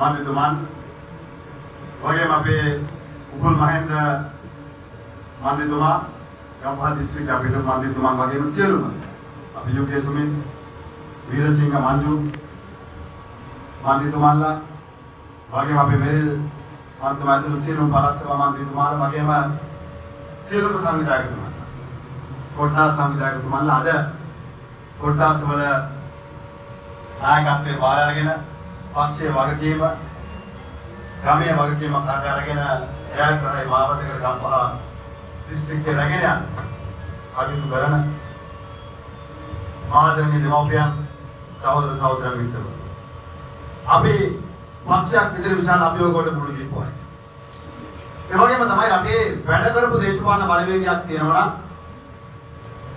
මන්ත්‍රීතුමන් වගේම අපේ උපුල් මහේන්ද්‍ර මන්ත්‍රීතුමා ගම්පහ දිස්ත්‍රික්ක අපේ මන්ත්‍රීතුමන් වගේම සියලුම අපි යුකේ සුමින් වීරසිංහ මංජු මන්ත්‍රීතුමන්ලා වගේම අපේ මෙරිල් මන්ත්‍රීතුමා ඇතුළු සියලුම පළාත් සභා මන්ත්‍රීතුමාලා වගේම සියලුම සංවිධායකතුමන්ලා කොට්ටාස් සංවිධායකතුමන්ලා අද කොට්ටාස් වල නායකත්වයේ බාර අරගෙන පක්ෂයේ වගකීම ගමේ වගකීම කාර්ය අරගෙන ජයග්‍රහයි මාවතකට ගම්පහ දිස්ත්‍රික්කේ රැගෙන යන කටයුතු කරන මාදරණීය දෙමව්පියන් සහෝදර සහෝදරයන් මිත්‍රවරුන් අපි පක්ෂයක් විතර විශාල අභියෝගවලට මුහුණ දීපුවා. ඒ වගේම තමයි රටේ වැඩ කරපු දේශපාලන බලවේගයක් තියෙනවා නම්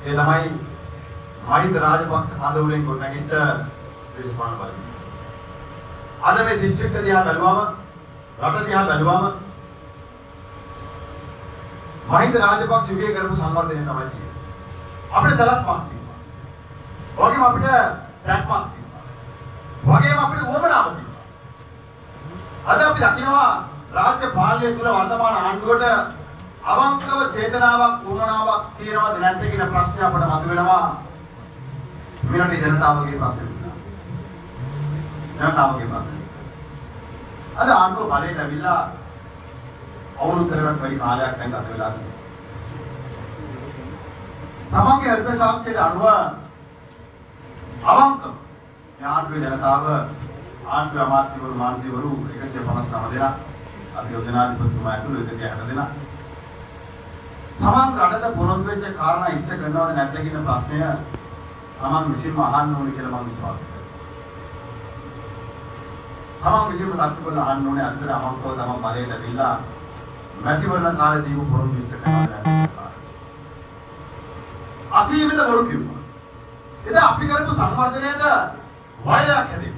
ඒ තමයි මහින්ද රාජපක්ෂ කඳවුරෙන් ගොඩනැගිච්ච දේශපාලන බලවේගය. අද මේ දිස්ත්‍රික්ක දිහා බැලුවම රට දිහා බැලුවම මහින්ද රාජපක්ෂ යුගයේ කරපු සංවර්ධනය තමයි තියෙන්නේ. අපිට සලස්මක් තියෙනවා. වගේම අපිට රැක්මක් තියෙනවා. වගේම අපිට උවමනාවක් තියෙනවා. අද අපි දකිනවා රාජ්‍ය පාලනය තුළ වර්තමාන ආණ්ඩුවට අවංකව චේතනාවක් උවමනාවක් තියෙනවද නැද්ද කියන ප්‍රශ්නය අපට මතුවෙනවා. මේ රටේ ජනතාවගේ ප්‍රශ්න. ජනතාවගේ ප්‍රශ්න. අද ආණ්ඩුව බලයට ඇවිල්ලා අවුරුද්දකට වැඩි කාලයක් දැන් ගත වෙලා තියෙනවා. තමන්ගේ හෘද සාක්ෂියට අනුව අවංකව මේ ආණ්ඩුවේ ජනතාව ආණ්ඩුවේ අමාත්‍යවරු මන්ත්‍රීවරු 159 දෙනා අපි යෝජනාධිපතිතුමා ඇතුළු 160 දෙනා තමන් රටට පොරොන්දු වෙච්ච කාරණා ඉෂ්ට කරනවද නැද්ද කියන ප්‍රශ්නය තමන් විසින්ම අහන්න ඕනේ කියලා මම විශ්වාස කරනවා. තමන් විසින්ම තත්ත්ව කරලා අහන්න ඕනේ අතට අවංකව තමන් බලයට ඇවිල්ලා මැතිවරණ කාලේදීම පොරොන්දු ඉෂ්ට කරනවද නැද්ද? අසීමිත වරු කිව්වා. එදා අපි කරපු සංවර්ධනයට වෛරයක් හැදෙන්නේ.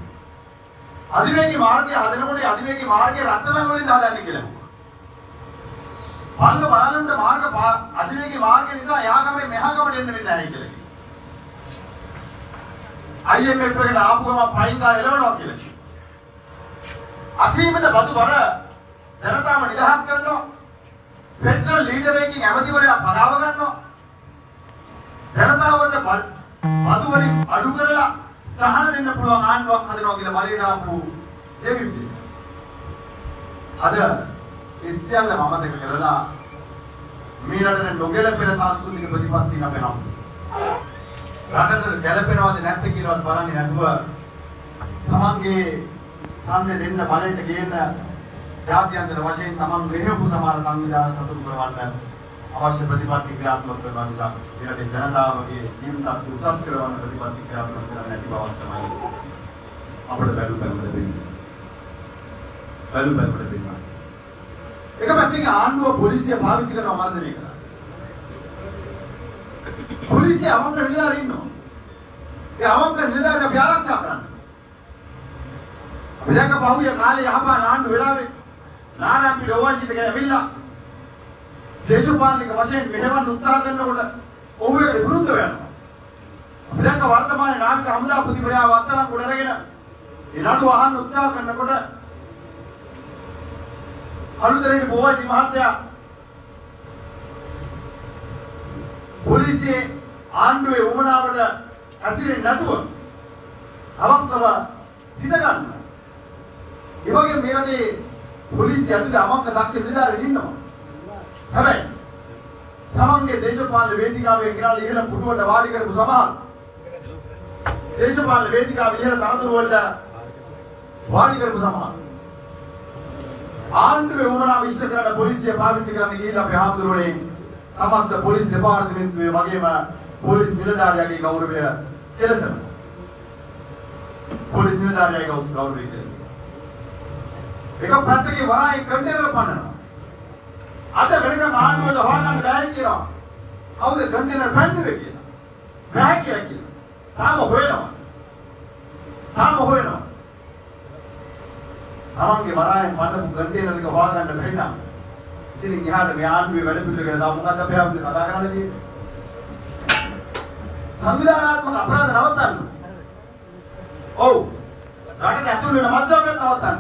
අධිවේගී මාර්ගය හදනකොට අධිවේගී මාර්ගය රත්තරන් වලින් හදන්න කියලා. පල්ල බලන්න මාර්ග අධිවේගී මාර්ගය නිසා යාගමේ මෙහාගමට එන්න වෙන්නේ නැහැ කියලා කිව්වා. IMF එකට ආපු ගම පයින්දා එලවනවා කියලා කිව්වා. අසීමිත බදු බර ජනතාව නිදහස් කරනවා. පෙට්‍රල් ලීටර් එකකින් ඇමතිවරයා පරාව ගන්නවා. ජනතාවට බදු වලින් අඩු කරලා සහන දෙන්න පුළුවන් ආණ්ඩුවක් හදනවා කියලා බලයට ආපු දෙවියන්. අද ඉස්සෙල්ල මම දෙක කරලා මේ රටේ නොගැලපෙන සංස්කෘතික ප්‍රතිපත්ති අපි හම්. රටට ගැලපෙනවද නැද්ද කියලාවත් බලන්නේ නැතුව තමන්ගේ සම්නේ දෙන්න බලයට ගේන ජාත්‍යන්තර වශයෙන් තමන් මෙහෙවපු සමාන සංවිධාන සතුටු කරවන්න අවශ්‍ය ප්‍රතිපත්ති ක්‍රියාත්මක කරනවා නිසා මේ රටේ ජනතාවගේ ජීවිත උසස් කරවන්න ප්‍රතිපත්ති ක්‍රියාත්මක කරන්න නැති බවක් තමයි අපිට බැලුම් දෙන්නේ. එක පැත්තකින් ආණ්ඩුව පොලිසිය පාවිච්චි කරනවා මර්ධනය කරනවා. පොලිසිය අවංක නිලධාරීන් ඉන්නවා. ඒ අවංක නිලධාරීන් අපි ආරක්ෂා කරන්න. අපි දැක්ක පහුගිය කාලේ යහපා ආණ්ඩුව වෙලාවේ නානම්පි ලෝවාසිට ගිහිල්ලා දේශපාලනික වශයෙන් මෙහෙවන්න උත්සාහ කරනකොට ඔහු එකට විරුද්ධ වෙනවා. අපි දැක්ක වර්තමානයේ නාවික හමුදාපතිවරයා වත්තලන් කොට අරගෙන ඒ නඩුව අහන්න උත්සාහ කරනකොට අලුතෙන් බෝවසි මහත්තයා පොලිසියේ ආණ්ඩුවේ උමනාවට ඇසිරෙන්නේ නැතුව අවංකව හිත ගන්නවා. ඒ වගේම මේ රටේ පොලිසිය ඇතුලේ අවංක දක්ෂ නිලධාරීන් ඉන්නවා. හැබැයි තමන්ගේ දේශපාලන වේදිකාවේ ගිරාල ඉහළ පුටුවට වාඩි කරපු සමහර දේශපාලන වේදිකාවේ ඉහළ තනතුරු වලට වාඩි කරපු සමහර ආණ්ඩුවේ උමනාව ඉෂ්ට කරන පොලිසිය පාවිච්චි කරන්න ගිහිල්ලා අපේ ආම්දුරෝනේ සමස්ත පොලිස් දෙපාර්තමේන්තුවේ වගේම පොලිස් නිලධාරියාගේ ගෞරවය කෙලසනවා. පොලිස් නිලධාරියාගේ ගෞරවය කෙලසනවා. එක පැත්තකින් වරායි කන්ටේනර් පන්නනවා. අද වෙනකම් ආණ්ඩුවට හොයන්න බෑ කියලා. කවුද කන්ටේනර් පන්නුවේ කියලා? බෑ කියලා. තාම හොයනවා. තමන්ගේ වරායෙන් පන්නපු කන්ටේනර් එක හොයාගන්න බැරි නම් ඉතින් එහාට මේ ආණ්ඩුවේ වැඩ පිළිවෙල ගැන තව මොකක්ද අපි කතා කරන්න තියෙන්නේ? සංවිධානාත්මක අපරාධ නවත්තන්න. ඔව්. රටට ඇතුළු වෙන මද්ද්‍රව්‍යත් නවත්තන්න.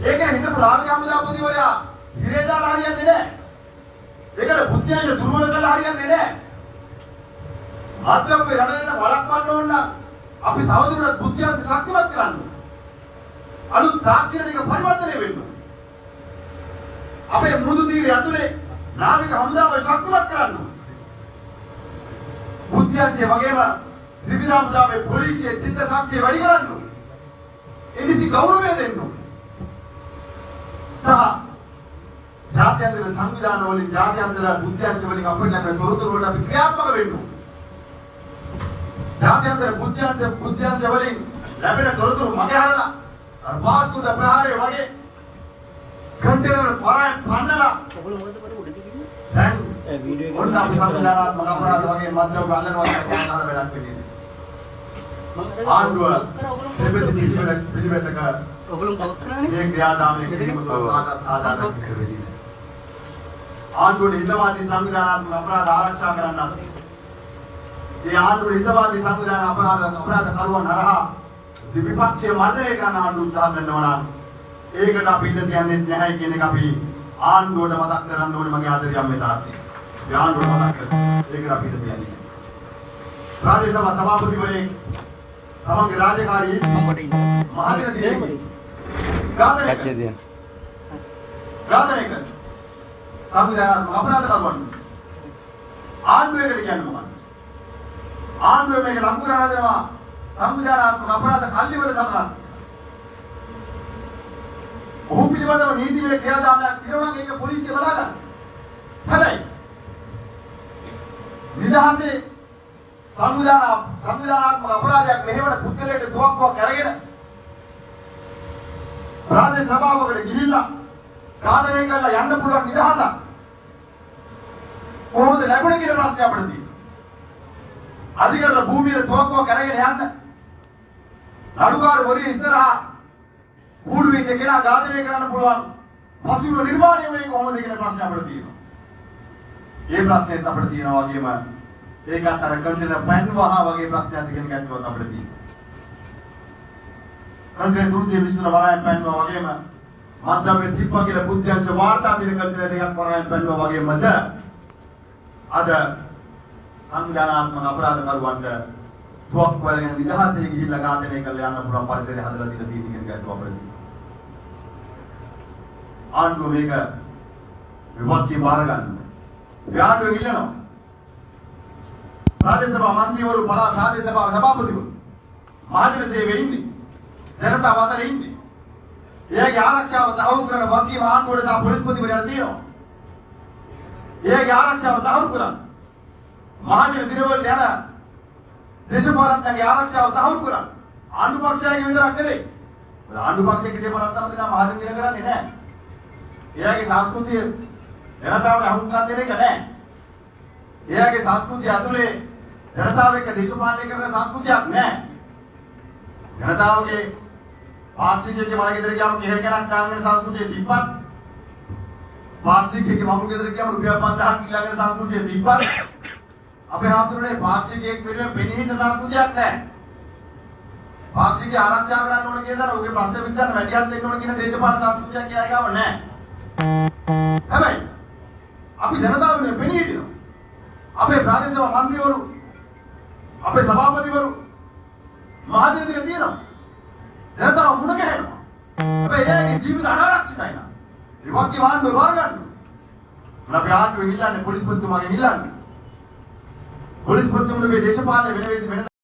ඒකනේ හිටපු රාමික හමුදාපතිවරයා හිරේ දාලා හරියන්නේ නැහැ. ඒකට බුද්ධියන්ට දුර්වල කරලා හරියන්නේ නැහැ. මාත්‍රම් මේ රටේන වළක්වන්න ඕන නම් අපි තවදුරටත් බුද්ධියන්ට ශක්තිමත් කරන්න ඕන. අලුත් තාක්ෂණික පරිවර්තනය වෙන්න ඕන. අපේ මුදු තීරය ඇතුලේ නාවික හමුදාව ශක්තිමත් කරන්න ඕන. බුද්ධියන්ගේ වගේම ත්‍රිවිධ හමුදාවේ පොලිසියේ චිත්ත ශක්තිය වැඩි කරන්න ඕන. එනිසි ගෞරවය දෙන්න ඕන. සහ ජාත්‍යන්තර සංවිධාන වලින් ජාත්‍යන්තර බුද්ධියන්ච වලින් අපිට ලැබෙන තොරතුරු වලට අපි ක්‍රියාත්මක වෙන්න ඕන. ජාත්‍යන්තර බුද්ධියන්ච වලින් ලැබෙන තොරතුරු මගහැරලා අර පාස්කුද ප්‍රහාරය වගේ කන්ටේනර් පරාය පන්නලා ඔගොල්ලෝ මොකද පොඩ උඩ තිබින්නේ? දැන් ඔන්න අපි සංවිධානාත්මක අපරාධ වගේ මද්ද්‍රව්‍ය අල්ලනවා කියන වැඩක් වෙන්නේ. ආණ්ඩුව පිළිවෙතක ඔගොල්ලෝ කවුස් කරන්නේ? මේ ක්‍රියාදාමයේ කිරීම සාධාරණ කරවෙන්නේ. ආණ්ඩුවේ හිතවාදී සංවිධානාත්මක අපරාධ ආරක්ෂා කරන්න. මේ ආණ්ඩුවේ හිතවාදී සංවිධාන අපරාධ කරුවන් හරහා විපක්ෂය මර්ධනය කරන්න ආණ්ඩුව උත්සාහ කරනවා නම් ඒකට අපි ඉඳ තියන්නේ නැහැ කියන එක අපි ආණ්ඩුවට මතක් කරන්න ඕනේ මගේ ආදරය අම්මේ තාත්තේ. මේ ආණ්ඩුවට මතක් කරගන්න. ඒකට අපි ඉඳ තියන්නේ. රාජ්‍ය සභා සභාපතිවරයෙක් තමන්ගේ රාජකාරී මොකටද ඉන්නේ? මහදින දිනේ ඝාතනය කර සංවිධානාත්මක අපරාධ කරුවන් ආණ්ඩුවේකට කියන්නේ මොකක්ද? ආණ්ඩුවේ මේක ලං කරලා දෙනවා සංවිධානාත්මක අපරාධ කල්ලිවල සටනක්. ඔහු පිළිබඳව නීතිමය ක්‍රියාදාමයක් තිරනවා නම් ඒක පොලිසිය බලා ගන්න. හැබැයි නිදහසේ සංවිධානාත්මක අපරාධයක් මෙහෙවන පුද්ගලයාට තුවක්කුවක් අරගෙන රාජ්‍ය සභාවකට ගිහිල්ලා ඝාතනය කරලා යන්න පුළුවන් නිදහසක් කොහොමද ලැබුණේ කියන ප්‍රශ්නේ අපිට තියෙනවා. අධිකරණ භූමියේ තුවක්කුවක් අරගෙන යන්න නඩුකාර වරිය ඉස්සරහා ඌඩුවේ ඉන්න කෙනා ඝාතනය කරන්න පුළුවන් පසුබිම නිර්මාණය වෙන්නේ කොහොමද කියන ප්‍රශ්නේ අපිට තියෙනවා. ඒ ප්‍රශ්නේත් අපිට තියෙනවා වගේම ඒකත් අර කන්ටේනර් පැන්වහා වගේ ප්‍රශ්නයක් කියන ගැටලුවක් අපිට තියෙනවා. කන්ටේනර් 320 වරයන් පැන්වහා වගේම මද්ද්‍රව්‍ය තිබ්බා කියලා බුද්ධියන්ච වාර්තා දින කන්ටේනර් දෙකක් වරයන් පැන්වහා වගේමද අද සංවිධානාත්මක අපරාධ කරුවන්ට තුවක්කු වලගෙන නිදහසේ ගිහිල්ලා ඝාතනය කරලා යන්න පුළුවන් පරිසරය හදලා දීලා තියෙන කියන ගැටලුව අපිට තියෙනවා. ආණ්ඩුව මේක විපක්ෂය බාර ගන්නවා. ආණ්ඩුව ඉල්ලනවා රාජ්‍ය සභා මන්ත්‍රීවරු රාජ්‍ය සභා සභාපතිවරු මහජන සේවයේ ඉන්නේ ජනතාව අතර ඉන්නේ එයාගේ ආරක්ෂාව තහවුරු කරන වගකීම ආණ්ඩුවට සහ පොලිස්පතිවරයාට තියෙනවා. එයාගේ ආරක්ෂාව තහවුරු කරන්න මහජන දිනවලට යන දේශපාලනඥයන්ගේ ආරක්ෂාව තහවුරු කරන්න ආණ්ඩු පක්ෂයගේ විතරක් නෙවෙයි. ආණ්ඩු පක්ෂයේ කිසිම ප්‍රශ්නයක් දෙනා මහජන දින කරන්නේ නැහැ. එයාගේ සංස්කෘතිය ජනතාවට අහුම්කම් දෙන එක නැහැ. එයාගේ සංස්කෘතිය ඇතුලේ ජනතාව එක්ක දේශපාලනය කරන සංස්කෘතියක් නැහැ. ජනතාවගේ පාක්ෂිකයෙක්ගේ මල ගෙදර ගියාම කෙහෙල් ගණන් දාගෙන සංස්කෘතිය තිබ්බත් පාක්ෂිකයෙක්ගේ මගුල් ගෙදර ගියාම රුපියල් 5000ක් ඊළඟට සංස්කෘතිය තිබ්බත් අපේ හාමුදුරනේ පාක්ෂිකයෙක් වෙනුවෙන් පෙනීහින්න සංස්කෘතියක් නැහැ. පාක්ෂිකය ආරක්ෂා කරන්න ඕන කියන දර ඔහුගේ ප්‍රශ්න විසඳන්න මැදිහත් වෙන්න ඕන කියන දේශපාලන සංස්කෘතියක් කියලා ගාව නැහැ. හැබැයි අපි ජනතාව වෙනුවෙන් පෙනීහිටිනවා. අපේ ප්‍රාදේශීය සභා මන්ත්‍රීවරු අපේ සභාපතිවරු මහජන දින තියෙනවා. ජනතාව මුණ ගැහෙනවා. හැබැයි එයාගේ ජීවිත අනාරක්ෂිතයි නා. විවක්ති වාණ්ඩුව බාර ගන්න. අපි ආණ්ඩුවෙන් ඉල්ලන්නේ පොලිස්පතිතුමාගෙන් ඉල්ලන්නේ. පොලිස්පතිතුමා මේ දේශපාලන වෙන